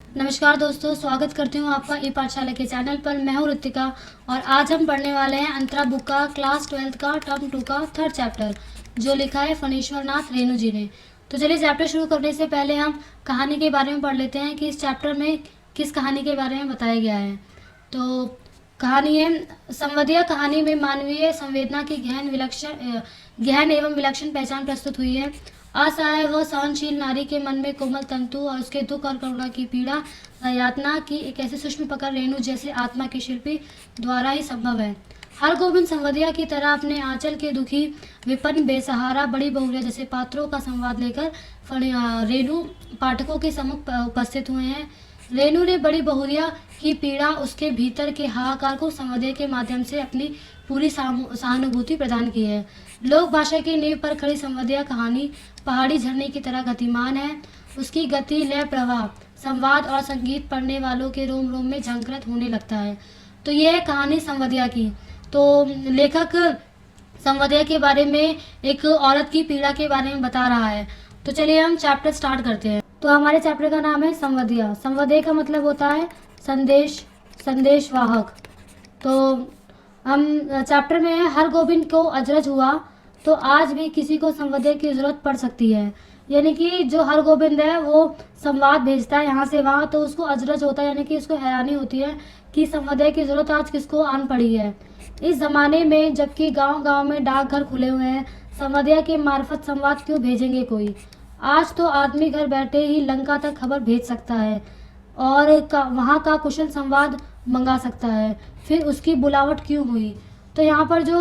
नमस्कार दोस्तों, स्वागत करती हूँ आपका ई पाठशाला के चैनल पर। मैं हूँ ऋतिका और आज हम पढ़ने वाले हैं अंतरा बुक का क्लास 12 का टर्म 2 का 3rd चैप्टर, जो लिखा है फणीश्वर नाथ रेणु जी ने। तो चलिए चैप्टर शुरू करने से पहले हम कहानी के बारे में पढ़ लेते हैं कि इस चैप्टर में किस कहानी के बारे में बताया गया है। तो कहानी है संवदीय कहानी में मानवीय संवेदना की गहन एवं विलक्षण पहचान प्रस्तुत हुई है। असहाय व सहनशील नारी के मन में कोमल तंतु और उसके दुख और करुणा की पीड़ा यातना की एक ऐसी सूक्ष्म पकड़ रेणु जैसे आत्मा के शिल्पी द्वारा ही संभव है। हरगोविंद संवदिया की तरह अपने आंचल के दुखी विपन्न बेसहारा बड़ी बहुरिया जैसे पात्रों का संवाद लेकर रेणु पाठकों के सम्मुख उपस्थित हुए हैं। रेणु ने बड़ी बहुरिया की पीड़ा, उसके भीतर के हाहाकार को संवदे के माध्यम से अपनी पूरी सहानुभूति प्रदान की है। लोक भाषा की नींव पर खड़ी संवदिया कहानी पहाड़ी झरने की तरह गतिमान है। उसकी गति, लय, प्रवाह, संवाद और संगीत पढ़ने वालों के रोम रोम में झंकृत होने लगता है। तो यह है कहानी संवदिया की। तो लेखक संवदिया के बारे में, एक औरत की पीड़ा के बारे में बता रहा है। तो चलिए हम चैप्टर स्टार्ट करते हैं। तो हमारे चैप्टर का नाम है संवदिया। संवदे का मतलब होता है संदेशवाहक। तो हम चैप्टर में हरगोविंद को अजरज हुआ तो आज भी किसी को संवदे की जरूरत पड़ सकती है। यानी कि जो हरगोविंद है वो संवाद भेजता है यहाँ से वहाँ, तो उसको अजरज होता है, यानी कि उसको हैरानी होती है कि संवदे की जरूरत आज किसको आन पड़ी है। इस जमाने में जबकि गांव गांव में डाकघर खुले हुए हैं, संवदिया के मार्फत संवाद क्यों भेजेंगे कोई। आज तो आदमी घर बैठे ही लंका तक खबर भेज सकता है और वहाँ का कुशल संवाद मंगा सकता है, फिर उसकी बुलावट क्यों हुई। तो यहाँ पर जो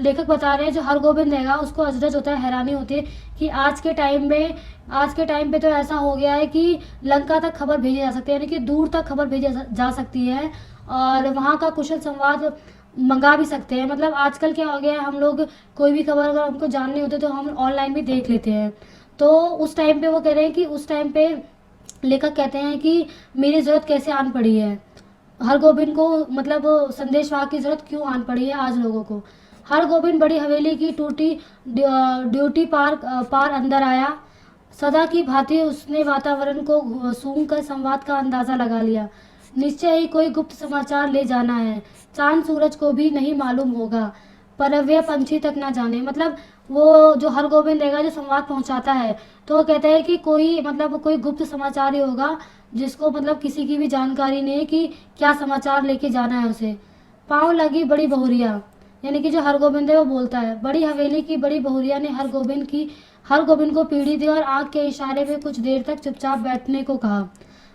लेखक बता रहे हैं, जो हरगोविंद है उसको अजरज होता है, हैरानी होती है कि आज के टाइम पे तो ऐसा हो गया है कि लंका तक खबर भेजी जा सकती है, यानी कि दूर तक खबर भेजी जा सकती है और वहाँ का कुशल संवाद मंगा भी सकते हैं। मतलब आजकल क्या हो गया है, हम लोग कोई भी खबर अगर हमको जाननी होती है तो हम ऑनलाइन भी देख लेते हैं। तो उस टाइम पे वो कह रहे हैं कि उस टाइम पे लेखक कहते हैं कि मेरी ज़रूरत कैसे आन पड़ी है, हरगोविंद को मतलब संदेशवाहक की ज़रूरत क्यों आन पड़ी है आज लोगों को। हरगोविंद बड़ी हवेली की टूटी ड्यूटी पार अंदर आया। सदा की भांति उसने वातावरण को सूंघ कर संवाद का अंदाज़ा लगा लिया। निश्चय ही कोई गुप्त समाचार ले जाना है, चांद सूरज को भी नहीं मालूम होगा, परव्य पंछी तक ना जाने। मतलब वो जो हरगोविंद है जो संवाद पहुंचाता है, तो वो कहता है कि कोई गुप्त समाचार ही होगा जिसको मतलब किसी की भी जानकारी नहीं है कि क्या समाचार लेके जाना है उसे। पाँव लगी बड़ी बहुरिया, यानी कि जो हरगोविंद है वो बोलता है। बड़ी हवेली की बड़ी बहुरिया ने हरगोविंद को पीढ़ी दी और आंख के इशारे में कुछ देर तक चुपचाप बैठने को कहा।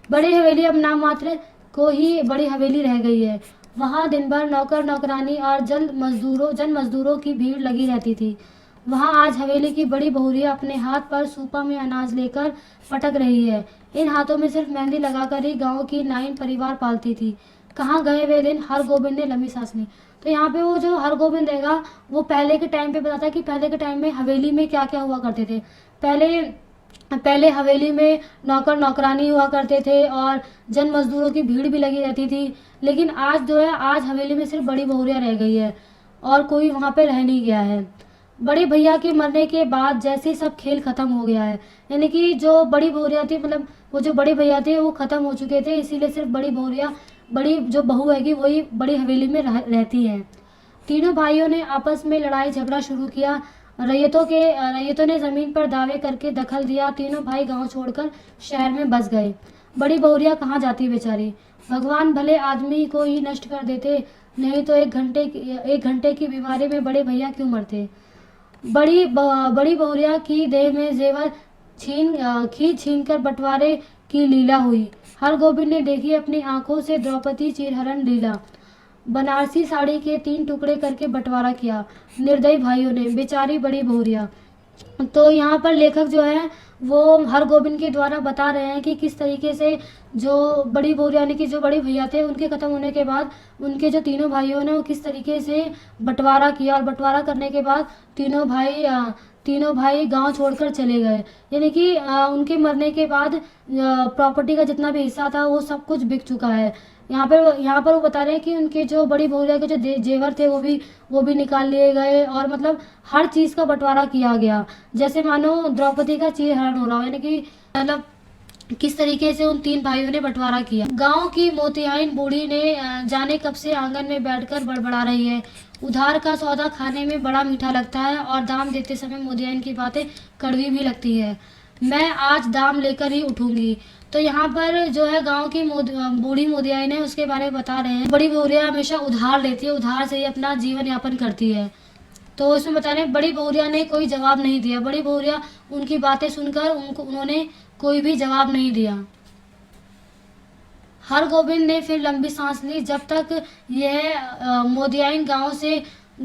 बड़ी हवेली अब नाम मात्र को ही बड़ी हवेली रह गई है। वहाँ दिन भर नौकर नौकरानी और जन मजदूरों की भीड़ लगी रहती थी। वहाँ आज हवेली की बड़ी बहुरिया अपने हाथ पर सूपा में अनाज लेकर फटक रही है। इन हाथों में सिर्फ मेहंदी लगाकर ही गांव की नाइन परिवार पालती थी। कहाँ गए वे दिन, हरगोविंद ने लंबी सांस ली। तो यहाँ पे वो जो हरगोविंद है वो पहले के टाइम पे बताता है कि पहले के टाइम में हवेली में क्या क्या हुआ करते थे। पहले हवेली में नौकर नौकरानी हुआ करते थे और जन मजदूरों की भीड़ भी लगी रहती थी। लेकिन आज जो है, आज हवेली में सिर्फ बड़ी बहुरिया रह गई है और कोई वहाँ पे रह नहीं गया है। बड़े भैया के मरने के बाद जैसे सब खेल खत्म हो गया है, यानी कि जो बड़ी बहुरिया थी, मतलब वो जो बड़े भैया थे वो खत्म हो चुके थे, इसीलिए सिर्फ बड़ी बहुरिया, बड़ी जो बहू है वही बड़ी हवेली में रहती है। तीनों भाइयों ने आपस में लड़ाई झगड़ा शुरू किया। रैयतों ने जमीन पर दावे करके दखल दिया। तीनों भाई गांव छोड़कर शहर में बस गए। बड़ी बहुरिया कहाँ जाती बेचारी। भगवान भले आदमी को ही नष्ट कर देते, नहीं तो एक घंटे की बीमारी में बड़े भैया क्यों मरते। बड़ी बहुरिया की देह में जेवर खींच छीन कर बंटवारे की लीला हुई। हरगोविंद ने देखी अपनी आंखों से द्रौपदी चीरहरण लीला। बनारसी साड़ी के 3 टुकड़े करके बंटवारा किया निर्दयी भाइयों ने, बेचारी बड़ी बहुरिया। तो यहाँ पर लेखक जो है वो हरगोविंद के द्वारा बता रहे हैं कि किस तरीके से जो बड़ी बहुरिया, यानी कि जो बड़े भैया थे, उनके खत्म होने के बाद उनके जो तीनों भाइयों ने वो किस तरीके से बंटवारा किया और बंटवारा करने के बाद तीनों भाई गांव छोड़कर चले गए। यानी कि उनके मरने के बाद प्रॉपर्टी का जितना भी हिस्सा था वो सब कुछ बिक चुका है। यहाँ पर वो बता रहे हैं कि उनके जो बड़ी बहुरिया के जो जेवर थे वो भी निकाल लिए गए और मतलब हर चीज़ का बंटवारा किया गया, जैसे मानो द्रौपदी का चीरहरण हो रहा हो। यानी कि मतलब किस तरीके से उन 3 भाइयों ने बंटवारा किया। गांव की मोतियाइन बूढ़ी ने जाने कब से आंगन में बैठकर बड़बड़ा रही है। उधार का सौदा खाने में बड़ा मीठा लगता है और दाम देते समय मोतियाइन की बातें कड़वी भी लगती है। मैं आज दाम लेकर ही उठूंगी। तो यहाँ पर जो है गांव की बूढ़ी मोतियाइन है उसके बारे में बता रहे हैं। बड़ी बहुरिया हमेशा उधार लेती है, उधार से ही अपना जीवन यापन करती है। तो उसमें बता रहे हैं बड़ी बहुरिया ने कोई जवाब नहीं दिया। बड़ी बहुरिया उनकी बातें सुनकर उन्होंने कोई भी जवाब नहीं दिया। हरगोविंद ने फिर लंबी सांस ली। जब तक यह मोतियाइन गांव से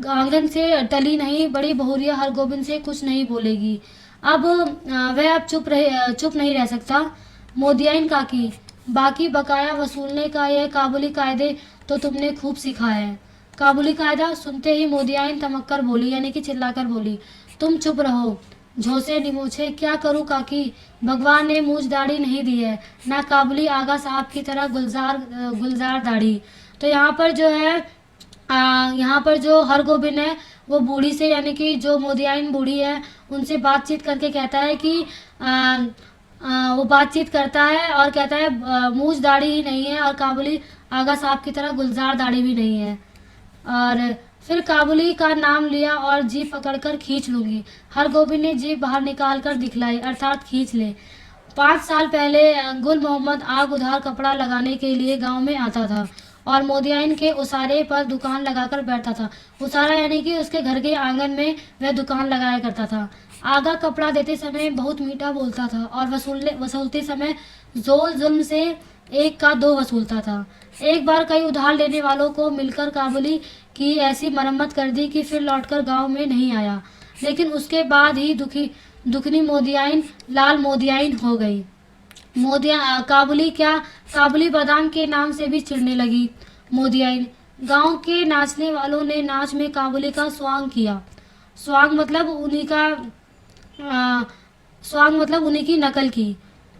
आंगन से टली नहीं, बड़ी बहुरिया हरगोविंद से कुछ नहीं बोलेगी। अब वह अब चुप नहीं रह सकता। मोतियाइन काकी, बाकी बकाया वसूलने का यह काबुली कायदे तो तुमने खूब सीखा है। काबुली कायदा सुनते ही मोतियाइन तमक्कर बोली, यानी कि चिल्लाकर बोली, तुम चुप रहो झोसे निमोछे। क्या करूं काकी, भगवान ने मूछ दाढ़ी नहीं दी है, ना काबुली आगा साहब की तरह गुलजार दाढ़ी। तो यहाँ पर जो है यहाँ पर जो हरगोविंद है वो बूढ़ी से, यानी कि जो मोतियाइन बूढ़ी है उनसे बातचीत करके कहता है कि वो बातचीत करता है और कहता है मूछ दाढ़ी ही नहीं है और काबुली आगा साहब की तरह गुलजार दाढ़ी भी नहीं है। और फिर काबुली का नाम लिया और जीभ पकड़कर खींच लूंगी। हरगोविंद ने जीभ बाहर निकाल कर दिखलाई, अर्थात खींच ले। 5 साल पहले गुल मोहम्मद आग उधार कपड़ा लगाने के लिए गांव में आता था और मोतियाइन के उसारे पर दुकान लगाकर बैठता था। उसारा यानी कि उसके घर के आंगन में वह दुकान लगाया करता था। आगा कपड़ा देते समय बहुत मीठा बोलता था और वसूलते समय जोल जुल्म से 1 का 2 वसूलता था। एक बार कई उधार लेने वालों को मिलकर काबुली की ऐसी मरम्मत कर दी कि फिर लौटकर गांव में नहीं आया। लेकिन उसके बाद ही दुखनी मोतियाइन लाल मोतियाइन हो गई। काबुली बादाम के नाम से भी चिढ़ने लगी। मोतियाइन, गांव के नाचने वालों ने नाच में काबुली का स्वांग किया। स्वांग मतलब उन्हीं की नकल की।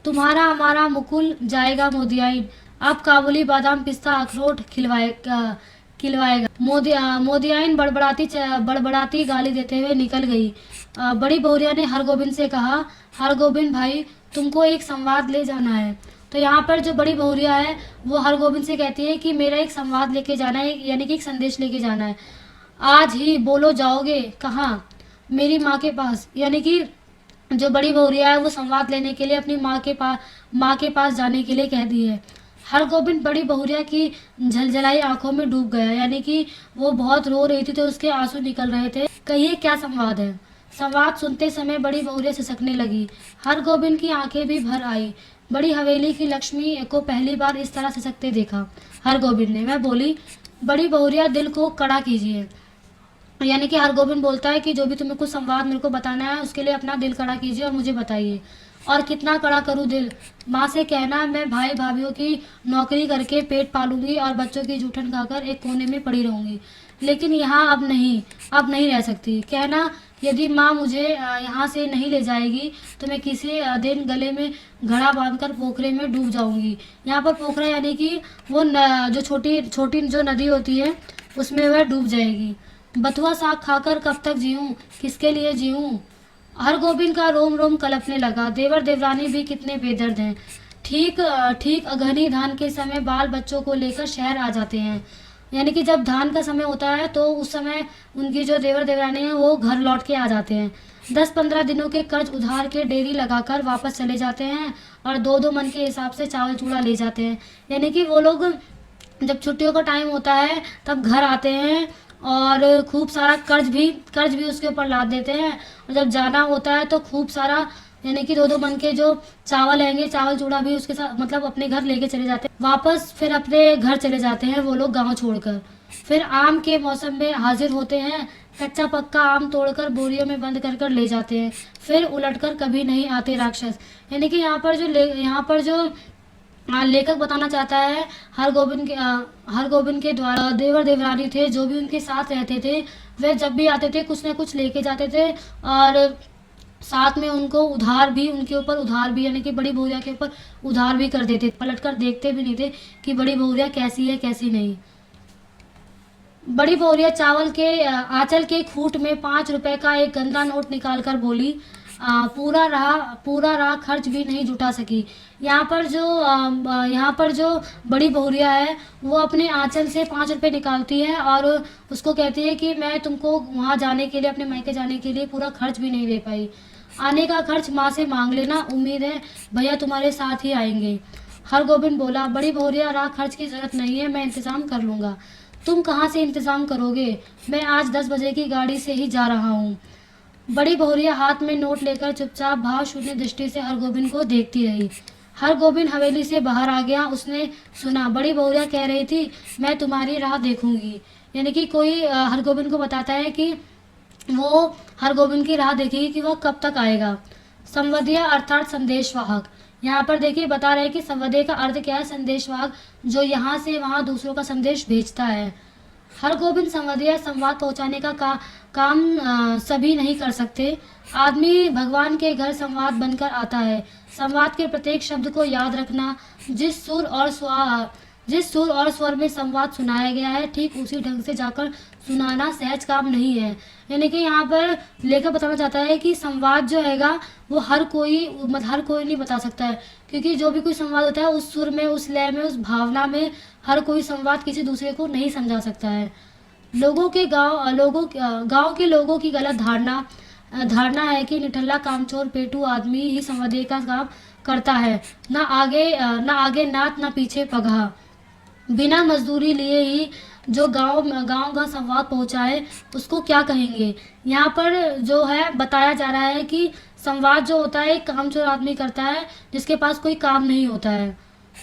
तुम्हारा हमारा मुकुल जाएगा मोतियाइन, अब काबुली बादाम पिस्ता अखरोट खिलवाएगा। मोतियाइन बड़बड़ाती गाली देते हुए निकल गई। बड़ी बहुरिया ने हरगोविंद से कहा, हरगोविंद भाई तुमको एक संवाद ले जाना है। तो यहाँ पर जो बड़ी बहुरिया है वो हरगोविंद से कहती है कि मेरा एक संवाद लेके जाना है, यानी कि एक संदेश लेके जाना है। आज ही बोलो, जाओगे कहाँ? मेरी माँ के पास। यानी कि जो बड़ी बहुरिया है वो संवाद लेने के लिए अपनी माँ के पास जाने के लिए कह दी है। हरगोविंद बड़ी बहुरिया की झलझलाई आंखों में डूब गया, यानी कि वो बहुत रो रही थी तो उसके आंसू निकल रहे थे। कहिए क्या संवाद है? संवाद सुनते समय बड़ी बहुरिया सिसकने लगी। हरगोविंद की आंखें भी भर आई। बड़ी हवेली की लक्ष्मी को पहली बार इस तरह सिसकते देखा हरगोविंद ने। मैं बोली, बड़ी बहुरिया दिल को कड़ा कीजिए। यानी कि हरगोविंद बोलता है कि जो भी तुम्हें कुछ संवाद मेरे को बताना है उसके लिए अपना दिल कड़ा कीजिए और मुझे बताइए। और कितना कड़ा करूँ दिल? माँ से कहना मैं भाई भाभीियों की नौकरी करके पेट पालूंगी और बच्चों की जूठन खाकर एक कोने में पड़ी रहूंगी, लेकिन यहाँ अब नहीं रह सकती। कहना यदि माँ मुझे यहाँ से नहीं ले जाएगी तो मैं किसी दिन गले में घड़ा बांधकर पोखरे में डूब जाऊंगी। यहाँ पर पोखरा यानी कि वो जो छोटी छोटी जो नदी होती है उसमें वह डूब जाएगी। बथुआ साग खाकर कब तक जीऊं, किसके लिए जीऊं? हरगोविंद का रोम रोम कलपने लगा। देवर देवरानी भी कितने बेदर्द हैं। ठीक अगहनी धान के समय बाल बच्चों को लेकर शहर आ जाते हैं। यानी कि जब धान का समय होता है तो उस समय उनकी जो देवर देवरानी है वो घर लौट के आ जाते हैं। 10-15 दिनों के कर्ज उधार के डेरी लगाकर वापस चले जाते हैं और 2-2 मन के हिसाब से चावल चूड़ा ले जाते हैं। यानी कि वो लोग जब छुट्टियों का टाइम होता है तब घर आते हैं और खूब सारा कर्ज भी उसके ऊपर लाद देते हैं। और जब जाना होता है तो खूब सारा, यानी कि 2-2 मन के जो चावल हैंगे, चावल चूड़ा भी उसके साथ मतलब अपने घर लेके चले जाते हैं। वापस फिर अपने घर चले जाते हैं वो लोग गांव छोड़कर। फिर आम के मौसम में हाजिर होते हैं। कच्चा पक्का आम तोड़कर बोरियों में बंद कर ले जाते हैं। फिर उलटकर कभी नहीं आते राक्षस। यानी कि यहाँ पर जो लेखक बताना चाहता है हरगोविंद के द्वारा देवर देवरानी थे जो भी उनके साथ रहते थे वे जब भी आते थे कुछ न कुछ लेके जाते थे और साथ में उनके ऊपर उधार भी, यानी कि बड़ी बहुरिया के ऊपर उधार भी कर देते। पलटकर देखते भी नहीं थे कि बड़ी बहुरिया कैसी है कैसी नहीं। बड़ी बहुरिया चावल के आंचल के खूट में 5 रुपए का एक गंदा नोट निकाल कर बोली, पूरा रहा खर्च भी नहीं जुटा सकी। यहाँ पर जो बड़ी बहुरिया है वो अपने आंचल से 5 रुपए निकालती है और उसको कहती है कि मैं तुमको वहाँ जाने के लिए, अपने मायके जाने के लिए पूरा खर्च भी नहीं दे पाई। आने का खर्च माँ से मांग लेना, उम्मीद है भैया तुम्हारे साथ ही आएंगे। हरगोविंद बोला, बड़ी बहुरिया राह, खर्च की जरूरत नहीं है, मैं इंतजाम कर लूँगा। तुम कहाँ से इंतजाम करोगे? मैं आज 10 बजे की गाड़ी से ही जा रहा हूँ। बड़ी बहुरिया हाथ में नोट लेकर चुपचाप भाव शून्य दृष्टि से हरगोविंद को देखती रही। हरगोविंद हवेली से बाहर आ गया। उसने सुना बड़ी बहुरिया कह रही थी, मैं तुम्हारी राह देखूंगी। यानी कि कोई हरगोविंद को बताता है कि वो हरगोविंद की राह देखेगी कि वह कब तक आएगा। संवदिया अर्थात संदेशवाहक। यहाँ पर देखिए बता रहे हैं कि संवदे का अर्थ क्या है? संदेशवाहक, जो यहाँ से वहाँ दूसरों का संदेश भेजता है। हरगोविंद संवदिया संवाद पहुँचाने का काम सभी नहीं कर सकते। आदमी भगवान के घर संवाद बनकर आता है। संवाद के प्रत्येक शब्द को याद रखना, जिस सुर और स्वर में संवाद सुनाया गया है ठीक उसी ढंग से जाकर सुनाना सहज काम नहीं है। यानी कि यहाँ पर लेखक बताना चाहता है कि संवाद जो हैगा वो हर कोई नहीं बता सकता है, क्योंकि जो भी कोई संवाद होता है उस सुर में, उस लय में, उस भावना में हर कोई संवाद किसी दूसरे को नहीं समझा सकता है। गांव के लोगों की गलत धारणा है कि निठल्ला कामचोर पेटू आदमी ही संवादे का काम करता है, ना आगे नात ना पीछे पगहा। बिना मजदूरी लिए ही जो गांव का संवाद पहुंचाए उसको क्या कहेंगे? यहाँ पर जो है बताया जा रहा है कि संवाद जो होता है एक कामचोर आदमी करता है जिसके पास कोई काम नहीं होता है।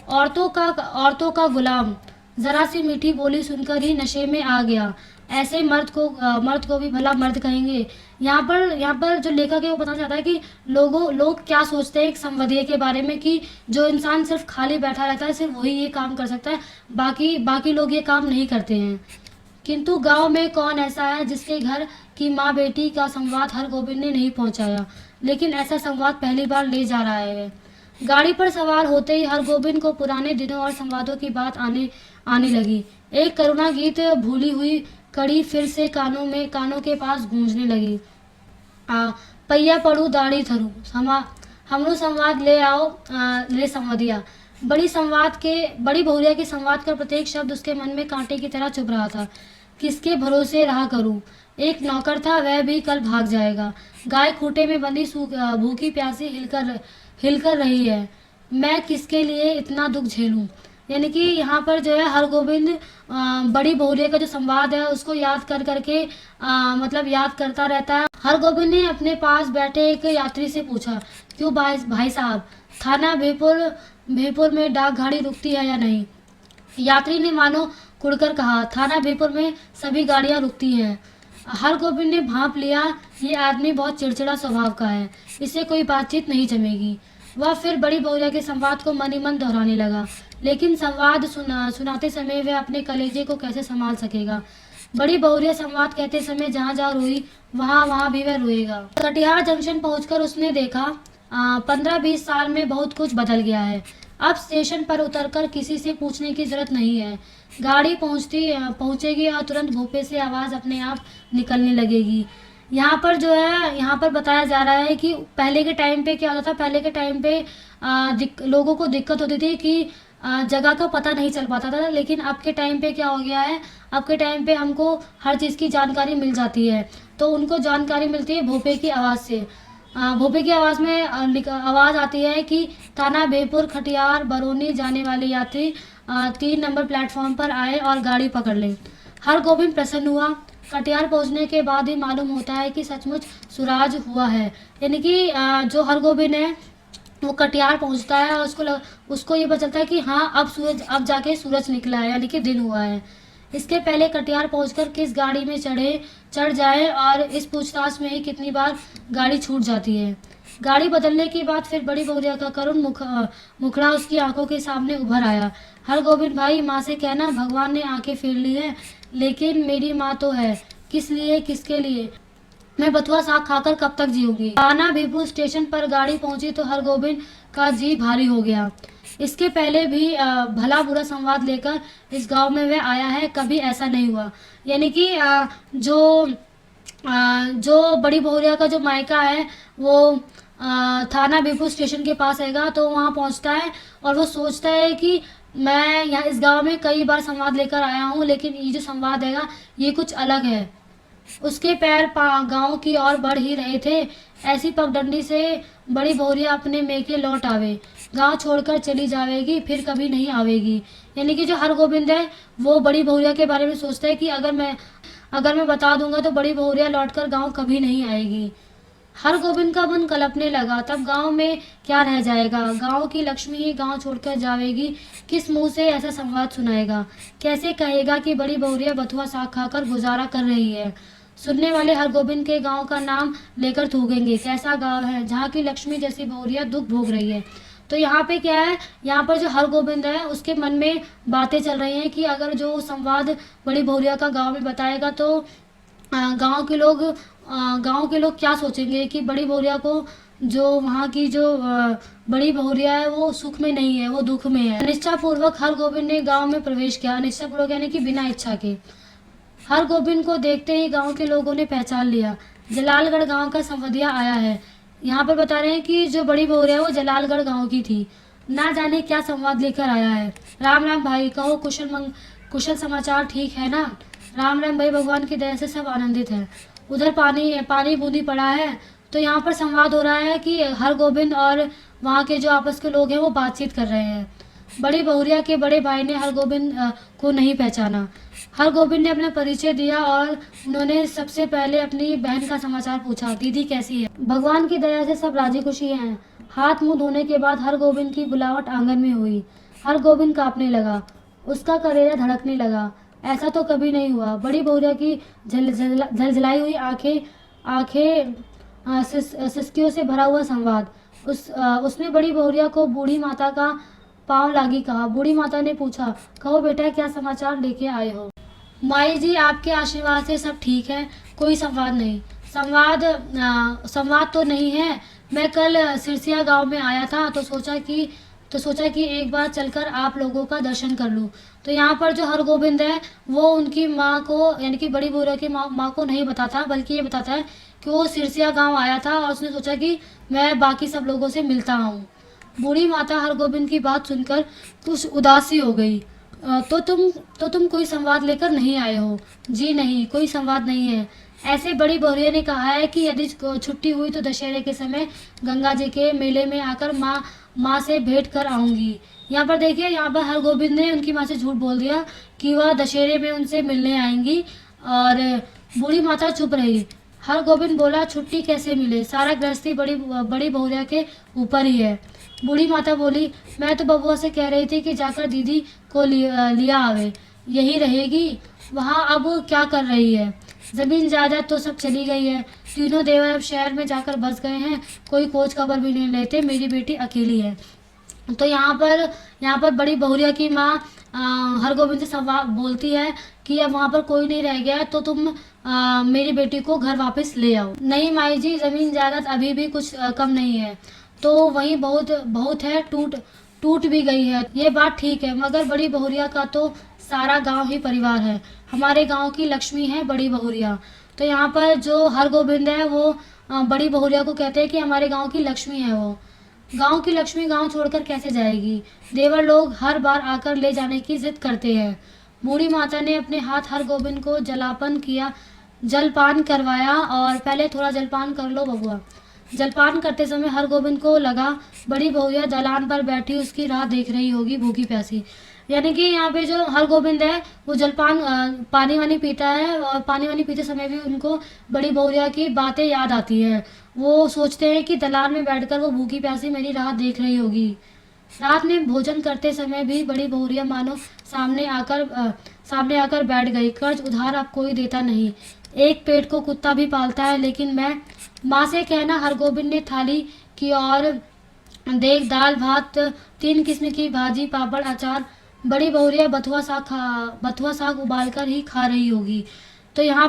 औरतों का गुलाम जरा सी मीठी बोली सुनकर ही नशे में आ गया। ऐसे मर्द को भी भला मर्द कहेंगे। यहाँ पर जो लेखक है वो बताना चाहता है कि लोग क्या सोचते हैं एक संवदीय के बारे में, कि जो इंसान सिर्फ खाली बैठा रहता है सिर्फ वही ये काम कर सकता है, बाकी लोग ये काम नहीं करते हैं। किंतु गांव में कौन ऐसा है जिसके घर की माँ बेटी का संवाद हरगोविंद ने नहीं पहुंचाया, लेकिन ऐसा संवाद पहली बार ले जा रहा है। गाड़ी पर सवार होते ही हरगोविंद को पुराने दिनों और संवादों की बात आने लगी। एक करुणा गीत भूली हुई कड़ी फिर से कानों के पास गूंजने लगी। पैया पड़ू दाढ़ी थरू हमरो संवाद ले आओ ले संवदिया। बड़ी बहुरिया के संवाद का प्रत्येक शब्द उसके मन में कांटे की तरह चुभ रहा था। किसके भरोसे रहा करूं? एक नौकर था, वह भी कल भाग जाएगा। गाय खूंटे में बंधी भूखी प्यासी हिलकर रही है। मैं किसके लिए इतना दुख झेलूं? यानी कि यहाँ पर जो है हरगोविंद बड़ी बहुरिया का जो संवाद है उसको याद करके मतलब याद करता रहता है। हरगोविंद ने अपने पास बैठे एक यात्री से पूछा, क्यों भाई साहब, थाना भेपुर में डाक गाड़ी रुकती है या नहीं? यात्री ने मानो कुड़कर कहा, थाना भेपुर में सभी गाड़ियाँ रुकती हैं। हरगोविंद ने भांप लिया, ये आदमी बहुत चिड़चिड़ा स्वभाव का है, इससे कोई बातचीत नहीं जमेगी। वह फिर बड़ी बहुरिया के संवाद को मन ही मन दोहराने लगा, लेकिन संवाद सुनाते समय वह अपने कलेजे को कैसे संभाल सकेगा? बड़ी बहुरिया संवाद कहते समय जहाँ जहाँ रोई वहाँ भी वह रोएगा। कटिहार जंक्शन पहुंचकर उसने देखा 15-20 साल में बहुत कुछ बदल गया है। अब स्टेशन पर उतरकर किसी से पूछने की जरूरत नहीं है। गाड़ी पहुंचेगी और तुरंत भोपे से आवाज़ अपने आप निकलने लगेगी। यहाँ पर बताया जा रहा है कि पहले के टाइम पे क्या होता था। पहले के टाइम पे लोगों को दिक्कत होती थी कि जगह का पता नहीं चल पाता था, लेकिन अब के टाइम पे क्या हो गया है, अब के टाइम पे हमको हर चीज़ की जानकारी मिल जाती है। तो उनको जानकारी मिलती है भोपे की आवाज़ से। भोपे की आवाज़ में आवाज़ आती है कि थाना बेपुर खटियार बरौनी जाने वाले यात्री 3 नंबर प्लेटफॉर्म पर आए और गाड़ी पकड़ लें। हरगोविंद प्रसन्न हुआ। कटिहार पहुंचने के बाद ही मालूम होता है कि सचमुच सूरज हुआ है। यानी कि जो हरगोविंद है वो कटिहार पहुंचता है और उसको ये पता चलता है कि हाँ अब जाके सूरज निकला है, यानी कि दिन हुआ है। इसके पहले कटिहार पहुंचकर किस गाड़ी में चढ़ जाए और इस पूछताछ में ही कितनी बार गाड़ी छूट जाती है। गाड़ी बदलने के बाद फिर बड़ी बहुरिया का करुण मुखड़ा उसकी आंखों के सामने उभर आया। हरगोविंद भाई, माँ से कहना भगवान ने आंखें फेर ली है, लेकिन मेरी माँ तो है। किस लिए, किसके लिए? मैं बथुआ साग खाकर कब तक जीऊंगी? थाना भेपुर स्टेशन पर गाड़ी पहुंची तो हरगोविंद का जी भारी हो गया। इसके पहले भी भला बुरा संवाद लेकर इस गांव में वह आया है, कभी ऐसा नहीं हुआ। यानी कि जो जो बड़ी बहुरिया का जो मायका है वो थाना बीरपुर स्टेशन के पास हैगा। तो वहाँ पहुँचता है और वो सोचता है कि मैं यहाँ इस गांव में कई बार संवाद लेकर आया हूँ, लेकिन ये जो संवाद हैगा ये कुछ अलग है। उसके पैर गांव की ओर बढ़ ही रहे थे, ऐसी पगडंडी से बड़ी बहुरिया अपने मेके लौट आवे, गांव छोड़कर चली जावेगी, फिर कभी नहीं आवेगी। यानी कि जो हरगोविंद है वो बड़ी बहुरिया के बारे में सोचता है कि अगर मैं बता दूंगा तो बड़ी बहुरिया लौटकर गांव कभी नहीं आएगी। हरगोविंद का मन कलपने लगा, तब गांव में क्या रह जाएगा, गांव की लक्ष्मी ही गांव छोड़कर जावेगी, किस मुंह से ऐसा संवाद सुनाएगा, कैसे कहेगा कि बड़ी बहुरिया बथुआ साग खाकर गुजारा कर रही है। सुनने वाले हरगोविंद के गांव का नाम लेकर थूकेंगे, कैसा गांव है जहाँ की लक्ष्मी जैसी बहुरिया दुख भोग रही है। तो यहाँ पे क्या है, यहाँ पर जो हरगोविंद है उसके मन में बातें चल रही हैं कि अगर जो संवाद बड़ी बहुरिया का गांव में बताएगा तो गांव के लोग क्या सोचेंगे कि बड़ी बहुरिया को, जो वहाँ की जो बड़ी बहुरिया है वो सुख में नहीं है, वो दुख में है। अनिच्छा पूर्वक हरगोविंद ने गांव में प्रवेश किया। अनिच्छा पूर्वक यानी कि बिना इच्छा के। हरगोविंद को देखते ही गांव के लोगों ने पहचान लिया, जलालगढ़ गांव का संवदिया आया है। यहाँ पर बता रहे हैं कि जो बड़ी बहुरिया है वो जलालगढ़ गांव की थी, ना जाने क्या संवाद लेकर आया है। राम राम भाई, कहो कुशल समाचार ठीक है ना। राम राम भाई, भगवान की दया से सब आनंदित है। उधर पानी पानी बूंदी पड़ा है। तो यहाँ पर संवाद हो रहा है कि हरगोविंद और वहाँ के जो आपस के लोग हैं वो बातचीत कर रहे हैं। बड़ी बहुरिया के बड़े भाई ने हरगोविंद को नहीं पहचाना। हरगोविंद ने अपना परिचय दिया और उन्होंने सबसे पहले अपनी बहन का समाचार पूछा, दीदी कैसी है। भगवान की दया से सब राजी खुशी हैं। हाथ मुंह धोने के बाद हरगोविंद की बुलावट आंगन में हुई। हरगोविंद कांपने लगा, उसका कलेजा धड़कने लगा। ऐसा तो कभी नहीं हुआ। बड़ी बहुरिया की झलझलाई हुई आंखें आंखें सिसकियों से भरा हुआ संवाद। उसने बड़ी बहुरिया को बूढ़ी माता का पांव लागी कहा। बूढ़ी माता ने पूछा, कहो बेटा क्या समाचार लेके आए हो। माई जी, आपके आशीर्वाद से सब ठीक है, कोई संवाद नहीं। संवाद तो नहीं है। मैं कल सिरसिया गांव में आया था तो सोचा कि एक बार चलकर आप लोगों का दर्शन कर लूं। तो यहाँ पर जो हरगोविंद है वो उनकी माँ को, यानी कि बड़ी बहुरिया की माँ को नहीं बताता, बल्कि ये बताता है कि वो सिरसिया गांव आया था और उसने सोचा कि मैं बाकी सब लोगों से मिलता हूँ। बूढ़ी माता हरगोविंद की बात सुनकर कुछ उदासी हो गई। तो तुम कोई संवाद लेकर नहीं आए हो। जी नहीं, कोई संवाद नहीं है। ऐसे बड़ी बहुरिया ने कहा है कि यदि छुट्टी हुई तो दशहरे के समय गंगा जी के मेले में आकर माँ से भेंट कर आऊंगी। यहाँ पर देखिए, यहाँ पर हरगोविंद ने उनकी माँ से झूठ बोल दिया कि वह दशहरे में उनसे मिलने आएंगी और बूढ़ी माता चुप रही। हरगोविंद बोला, छुट्टी कैसे मिले, सारा गृहस्थी बड़ी बहुरिया के ऊपर ही है। बूढ़ी माता बोली, मैं तो बबुआ से कह रही थी कि जाकर दीदी को लिया आवे, यही रहेगी। वहाँ अब क्या कर रही है। जमीन जायदाद तो सब चली गई है। तीनों देवर अब शहर में जाकर बस गए हैं, कोई खोज खबर भी नहीं लेते। मेरी बेटी अकेली है। तो यहाँ पर बड़ी बहुरिया की माँ हरगोविंद से संवाद बोलती है कि अब वहाँ पर कोई नहीं रह गया, तो तुम मेरी बेटी को घर वापस ले आओ। नहीं माई जी, जमीन जायदाद अभी भी कुछ कम नहीं है, तो वही बहुत बहुत है, टूट भी गई है, ये बात ठीक है, मगर बड़ी बहुरिया का तो सारा गांव ही परिवार है। हमारे गांव की लक्ष्मी है बड़ी बहुरिया। तो यहाँ पर जो हरगोविंद है वो बड़ी बहुरिया को कहते हैं कि हमारे गांव की लक्ष्मी है वो। गांव की लक्ष्मी गांव छोड़कर कैसे जाएगी। देवर लोग हर बार आकर ले जाने की जिद करते हैं। बूढ़ी माता ने अपने हाथ हरगोविंद को जलपान करवाया और पहले थोड़ा जलपान कर लो बबुआ। जलपान करते समय हरगोविंद को लगा बड़ी बहुरिया दलान पर बैठी उसकी राह देख रही होगी भूखी प्यासी। यानी कि यहाँ पे जो हरगोविंद है वो जलपान पानी वानी पीता है और पानी वानी पीते समय भी उनको बड़ी बहुरिया की बातें याद आती हैं। वो सोचते हैं कि दलान में बैठकर वो भूखी प्यासी मेरी राह देख रही होगी। रात में भोजन करते समय भी बड़ी बहुरिया मानो सामने आकर बैठ गई। कर्ज उधार अब कोई देता नहीं, एक पेट को कुत्ता भी पालता है, लेकिन मैं माँ से कहना। हरगोविंद ने थाली की और देख, दाल भात, 3 किस्म की भाजी, पापड़, अचार। बड़ी बहुरिया बथुआ साग उबालकर ही खा रही होगी। तो यहाँ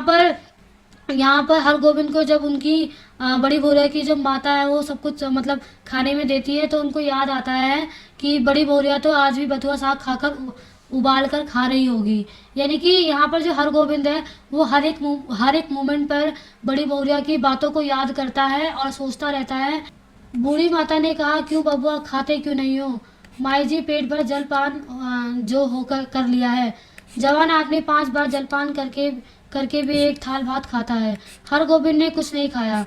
पर हरगोविंद को जब उनकी बड़ी बहुरिया की जो माता है वो सब कुछ मतलब खाने में देती है तो उनको याद आता है कि बड़ी बहुरिया तो आज भी बथुआ साग खाकर उबाल कर खा रही होगी। यानी कि यहाँ पर जो हरगोविंद है वो हर एक मोमेंट पर बड़ी बहुरिया की बातों को याद करता है और सोचता रहता है। बूढ़ी माता ने कहा, क्यों बबुआ, खाते क्यों नहीं हो? माई जी, पेट भर जलपान जो होकर कर लिया है। जवान आदमी 5 बार जलपान करके करके भी एक थाल भात खाता है। हरगोविंद ने कुछ नहीं खाया।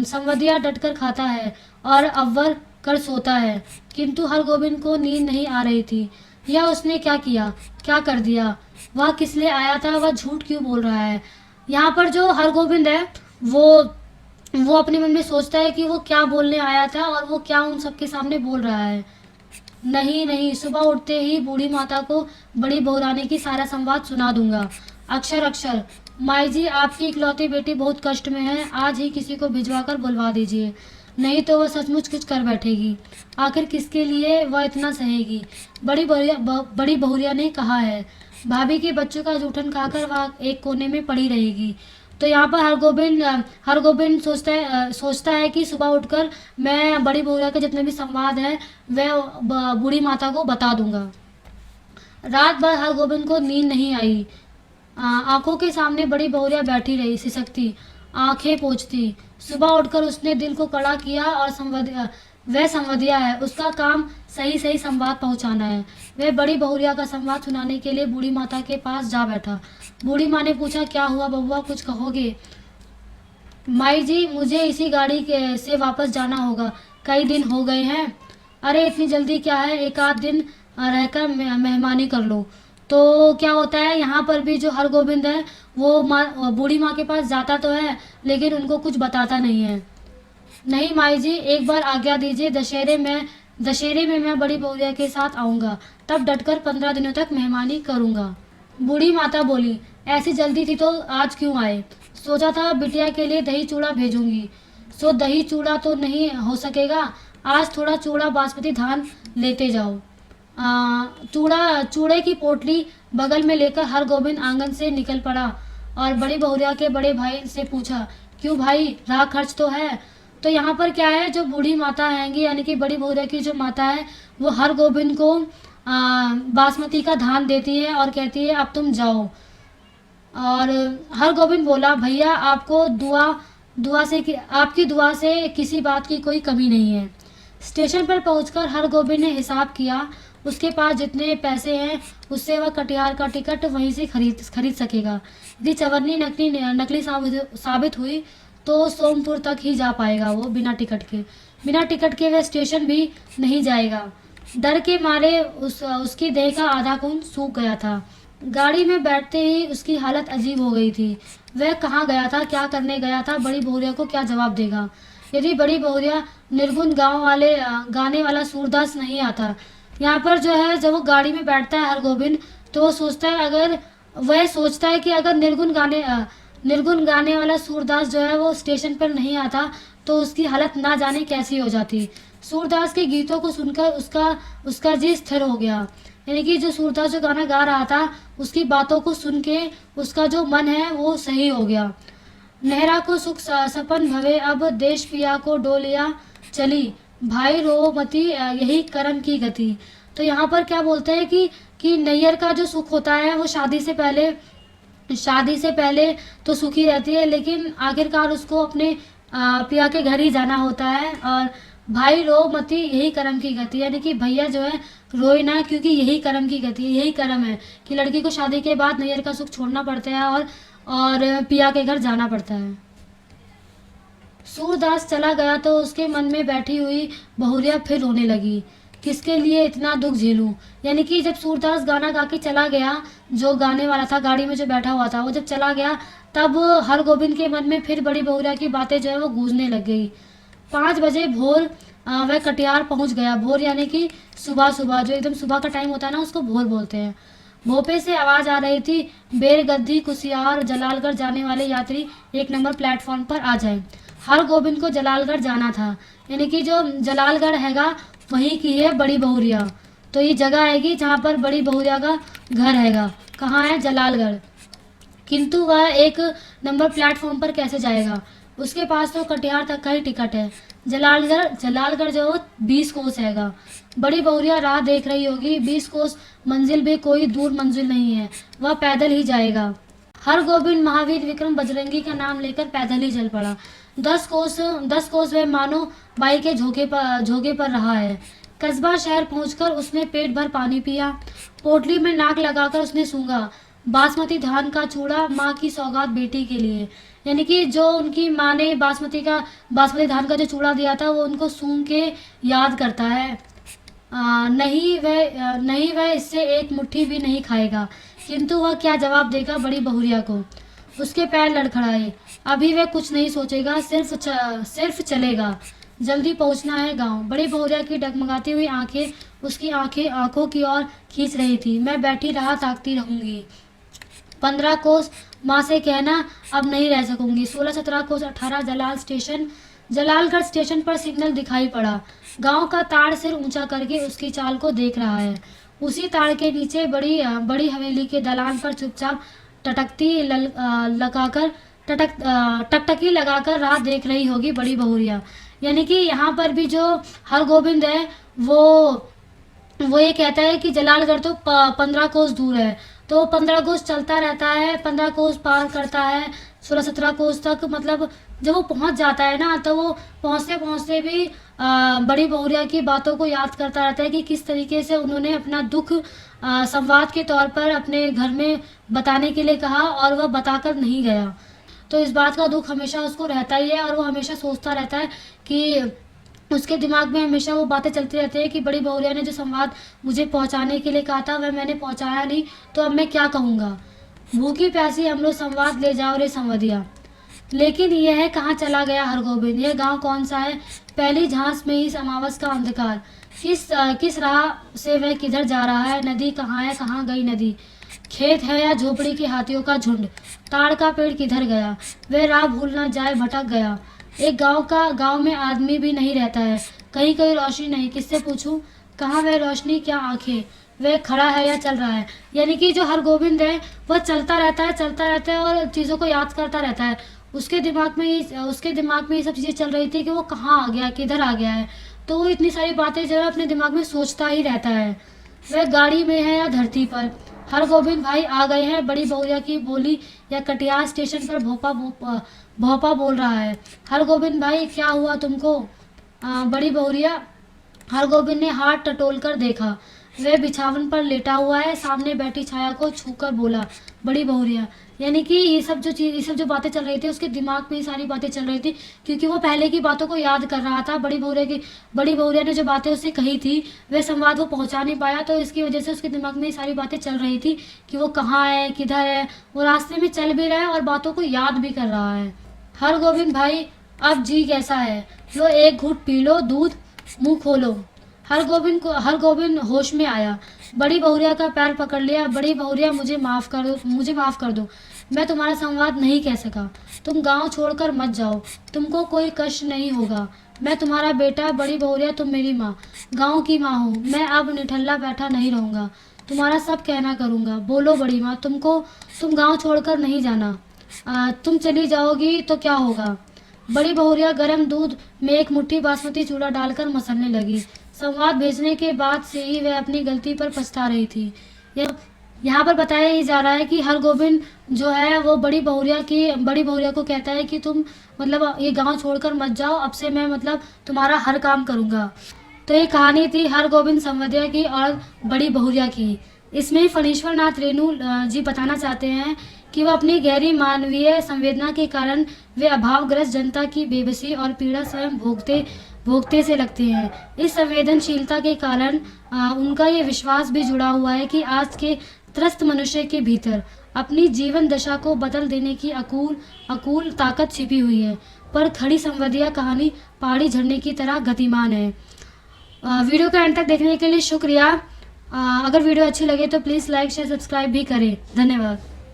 संवदिया डटकर खाता है और अव्वल कर सोता है। किंतु हरगोविंद को नींद नहीं आ रही थी। यह उसने क्या किया, क्या कर दिया? वह किस लिए आया था? वह झूठ क्यों बोल रहा है? यहाँ पर जो हरगोविंद है वो अपने मन में सोचता है कि वो क्या बोलने आया था और वो क्या उन सबके सामने बोल रहा है। नहीं नहीं, सुबह उठते ही बूढ़ी माता को बड़ी बहुरानी की सारा संवाद सुना दूंगा, अक्षर अक्षर। माई जी, आपकी इकलौती बेटी बहुत कष्ट में है, आज ही किसी को भिजवा कर बुलवा दीजिए, नहीं तो वह सचमुच कुछ कर बैठेगी। आखिर किसके लिए वह इतना सहेगी? बड़ी बहुरिया ने कहा है। भाभी के बच्चों का जूठन खाकर वह एक कोने में पड़ी रहेगी। तो यहाँ पर हरगोविंद सोचता है कि सुबह उठकर मैं बड़ी बहुरिया के जितने भी संवाद है वह बूढ़ी माता को बता दूंगा। रात भर हरगोविंद को नींद नहीं आई। आंखों के सामने बड़ी बहुरिया बैठी रही, सिसकती, आंखें पोंछती। सुबह उठकर उसने दिल को कड़ा किया और वह संवदिया है, उसका काम सही सही संवाद पहुंचाना है। वह बड़ी बहुरिया का संवाद सुनाने के लिए बूढ़ी माता के पास जा बैठा। बूढ़ी माँ ने पूछा, क्या हुआ बबुआ, कुछ कहोगे? माई जी, मुझे इसी गाड़ी से वापस जाना होगा, कई दिन हो गए हैं। अरे इतनी जल्दी क्या है, एक आध दिन रहकर मेहमानी कर लो। तो क्या होता है, यहाँ पर भी जो हरगोविंद है वो बूढ़ी माँ के पास जाता तो है लेकिन उनको कुछ बताता नहीं है। नहीं माई जी, एक बार आज्ञा दीजिए, दशहरे में मैं बड़ी बहुरिया के साथ आऊँगा, तब डटकर 15 दिनों तक मेहमानी करूँगा। बूढ़ी माता बोली, ऐसी जल्दी थी तो आज क्यों आए? सोचा था बिटिया के लिए दही चूड़ा भेजूंगी। सो दही चूड़ा तो नहीं हो सकेगा, आज थोड़ा चूड़ा बासमती धान लेते जाओ। चूड़े की पोटली बगल में लेकर हरगोविंद आंगन से निकल पड़ा और बड़ी बहुरिया के बड़े भाई से पूछा, क्यों भाई, राह खर्च तो है? तो यहाँ पर क्या है, जो बूढ़ी माता हैंगी यानी कि बड़ी बहुरिया की जो माता है वो हरगोविंद को बासमती का धान देती है और कहती है, अब तुम जाओ। और हरगोविंद बोला, भैया आपको आपकी दुआ से किसी बात की कोई कमी नहीं है। स्टेशन पर पहुंचकर हरगोविंद ने हिसाब किया, उसके पास जितने पैसे हैं उससे वह कटिहार का टिकट वहीं से खरीद सकेगा। यदि चवन्नी नकली साबित हुई तो सोमपुर तक ही जा पाएगा वो बिना टिकट के वह स्टेशन भी नहीं जाएगा। डर के मारे उसकी देह का आधा खून सूख गया था। गाड़ी में बैठते ही उसकी हालत अजीब हो गई थी। वह कहाँ गया था, क्या करने गया था, बड़ी बहुरिया को क्या जवाब देगा? यदि बड़ी बहुरिया निर्गुण गाने वाला सूरदास नहीं आता। यहाँ पर जो है, जब वो गाड़ी में बैठता है हरगोविंद, तो वो सोचता है कि अगर निर्गुण गाने वाला सूरदास जो है वो स्टेशन पर नहीं आता तो उसकी हालत ना जाने कैसी हो जाती। सूरदास के गीतों को सुनकर उसका जी स्थिर हो गया। यानी कि जो सूरदास जो गाना गा रहा था उसकी बातों को सुन के उसका जो मन है वो सही हो गया। नेहरा को सुख सपन भवे, अब देश पिया को डोलिया चली, भाई रो मती, यही कर्म की गति। तो यहाँ पर क्या बोलते हैं कि नैयर का जो सुख होता है वो शादी से पहले तो सुखी रहती है, लेकिन आखिरकार उसको अपने पिया के घर ही जाना होता है। और भाई रो मती, यही कर्म की गति, यानी कि भैया जो है रोए ना, क्योंकि यही कर्म की गति है, यही कर्म है कि लड़की को शादी के बाद नैयर का सुख छोड़ना पड़ता है और पिया के घर जाना पड़ता है। सूरदास चला गया तो उसके मन में बैठी हुई बहुरिया फिर रोने लगी। किसके लिए इतना दुख झेलूं? यानी कि जब सूरदास गाना गा के चला गया, जो गाने वाला था गाड़ी में जो बैठा हुआ था वो जब चला गया, तब हरगोविंद के मन में फिर बड़ी बहुरिया की बातें जो है वो गूंजने लग गई। 5 बजे भोर वह कटिहार पहुंच गया। भोर यानी कि सुबह जो एकदम सुबह का टाइम होता है ना, उसको भोर बोलते हैं। भोपे से आवाज आ रही थी, बेरगद्दी, कुसियार, जलालगढ़ जाने वाले यात्री 1 नंबर प्लेटफॉर्म पर आ जाए। हरगोविंद को जलालगढ़ जाना था, यानी कि जो जलालगढ़ हैगा वहीं की है बड़ी बहुरिया। तो ये जगह आएगी जहाँ पर बड़ी बहुरिया का घर हैगा। कहाँ है? जलालगढ़। किंतु वह 1 नंबर प्लेटफॉर्म पर कैसे जाएगा? उसके पास तो कटिहार तक का ही टिकट है। जलालगढ़ जो 20 कोस हैगा। बड़ी बहुरिया राह देख रही होगी, 20 कोस मंजिल भी कोई दूर मंजिल नहीं है, वह पैदल ही जाएगा। हरगोविंद महावीर विक्रम बजरंगी का नाम लेकर पैदल ही चल पड़ा। 10 कोस वह मानो बाई के झोंके पर रहा है। कस्बा शहर पहुंचकर उसने पेट भर पानी पिया। पोटली में नाक लगाकर उसने सूंघा। बासमती धान का चूड़ा माँ की सौगात बेटी के लिए, यानी कि जो उनकी माँ ने बासमती धान का जो चूड़ा दिया था वो उनको सूंघ के याद करता है। नहीं वह इससे एक मुट्ठी भी नहीं खाएगा। किंतु वह क्या जवाब देगा बड़ी बहुरिया को। उसके पैर लड़खड़ाए। अभी वह कुछ नहीं सोचेगा, सिर्फ चलेगा। जल्दी पहुंचना है गांव। बड़ी बहुरिया की डगमगाती हुई आंखें उसकी आंखों की ओर खींच रही थी। मैं बैठी राह ताकती रहूंगी। 15 कोस माँ से कहना अब नहीं रह सकूंगी। 16-17 कोस 18 जलालगढ़ स्टेशन पर सिग्नल दिखाई पड़ा। गांव का ताड़ सिर ऊंचा करके उसकी चाल को देख रहा है। उसी ताड़ के नीचे बड़ी हवेली के दलान पर चुपचाप टकटकी लगाकर राह देख रही होगी बड़ी बहुरिया। यानी कि यहाँ पर भी जो हरगोविंद है वो ये कहता है कि जलालगढ़ तो 15 कोस दूर है, तो 15 कोस चलता रहता है, 15 कोस पार करता है, 16-17 कोस तक, मतलब जब वो पहुंच जाता है ना तो वो पहुंचते पहुंचते भी बड़ी बहुरिया की बातों को याद करता रहता है कि किस तरीके से उन्होंने अपना दुख संवाद के तौर पर अपने घर में बताने के लिए कहा और वह बताकर नहीं गया। तो इस बात का दुख हमेशा उसको रहता ही है और वो हमेशा सोचता रहता है कि उसके दिमाग में हमेशा वो बातें चलती रहती है कि बड़ी बहुरिया ने जो संवाद मुझे पहुंचाने के लिए कहा था वह मैंने पहुंचाया नहीं, तो अब मैं क्या कहूँगा। भूखी प्यासी हम लोग संवाद ले जाओ रे संवदिया। लेकिन यह कहाँ चला गया हरगोविंद, यह गांव कौन सा है। पहली झांस में ही समावस का अंधकार। किस राह से वह किधर जा रहा है। नदी कहाँ है, कहाँ गई नदी। खेत है या झोपड़ी के हाथियों का झुंड। ताड़ का पेड़ किधर गया, वह राह भूल न जाए भटक गया। एक गांव में आदमी भी नहीं रहता है, कहीं कोई रोशनी नहीं, किससे पूछूं कहाँ वह रोशनी, क्या आंखें, वह खड़ा है या चल रहा है। यानी कि जो हरगोविंद है वह चलता रहता है और चीज़ों को याद करता रहता है। उसके दिमाग में ये सब चीज़ें चल रही थी कि वो कहाँ आ गया, किधर आ गया है। तो वो इतनी सारी बातें जो है अपने दिमाग में सोचता ही रहता है। वह गाड़ी में है या धरती पर। हरगोविंद भाई आ गए हैं, बड़ी बहुरिया की बोली या कटिहार स्टेशन पर भोपा बोल रहा है। हरगोविंद भाई क्या हुआ तुमको। बड़ी बहुरिया। हरगोविंद ने हाथ टटोल कर देखा। वह बिछावन पर लेटा हुआ है, सामने बैठी छाया को छूकर बोला बड़ी बहुरिया। यानी कि ये सब जो बातें चल रही थी उसके दिमाग में ये सारी बातें चल रही थी क्योंकि वो पहले की बातों को याद कर रहा था। बड़ी बहुरिया ने जो बातें उससे कही थी वह संवाद वो पहुंचा नहीं पाया, तो इसकी वजह से उसके दिमाग में ये सारी बातें चल रही थी कि वो कहाँ है, किधर है। वो रास्ते में चल भी रहा है और बातों को याद भी कर रहा है। हरगोविंद भाई अब जी कैसा है, लो एक घूंट पी लो दूध, मुंह खोलो। हरगोविंद होश में आया। बड़ी बहुरिया का पैर पकड़ लिया। बड़ी बहुरिया मुझे माफ कर दो, मैं तुम्हारा संवाद नहीं कह सका। तुम गांव छोड़कर मत जाओ, तुमको कोई कष्ट नहीं होगा। मैं तुम्हारा बेटा। बड़ी बहुरिया तुम मेरी माँ, गांव की माँ हो। मैं अब निठल्ला बैठा नहीं रहूंगा, तुम्हारा सब कहना करूंगा। बोलो बड़ी माँ, तुम गांव छोड़कर नहीं जाना। तुम चली जाओगी तो क्या होगा। बड़ी बहुरिया गर्म दूध में एक मुट्ठी बासमती चूड़ा डालकर मसलने लगी। संवाद भेजने के बाद से ही वह अपनी गलती पर पछता रही थी। यहाँ पर बताया ही जा रहा है कि हरगोविंद जो है वो बड़ी बहुरिया को कहता है कि तुम मतलब ये गांव छोड़कर मत जाओ, अब से मैं मतलब तुम्हारा हर काम करूँगा। तो ये कहानी थी हरगोविंद संवदिया की और बड़ी बहुरिया की। इसमें फणीश्वर नाथ रेणु जी बताना चाहते हैं कि वह अपनी गहरी मानवीय संवेदना के कारण वे अभावग्रस्त जनता की बेबसी और पीड़ा स्वयं भोगते से लगते हैं। इस संवेदनशीलता के कारण उनका ये विश्वास भी जुड़ा हुआ है कि आज के त्रस्त मनुष्य के भीतर अपनी जीवन दशा को बदल देने की अकूल ताकत छिपी हुई है। पर खड़ी संवदिया कहानी पहाड़ी झरने की तरह गतिमान है। वीडियो का अंत तक देखने के लिए शुक्रिया। अगर वीडियो अच्छी लगे तो प्लीज़ लाइक शेयर सब्सक्राइब भी करें। धन्यवाद।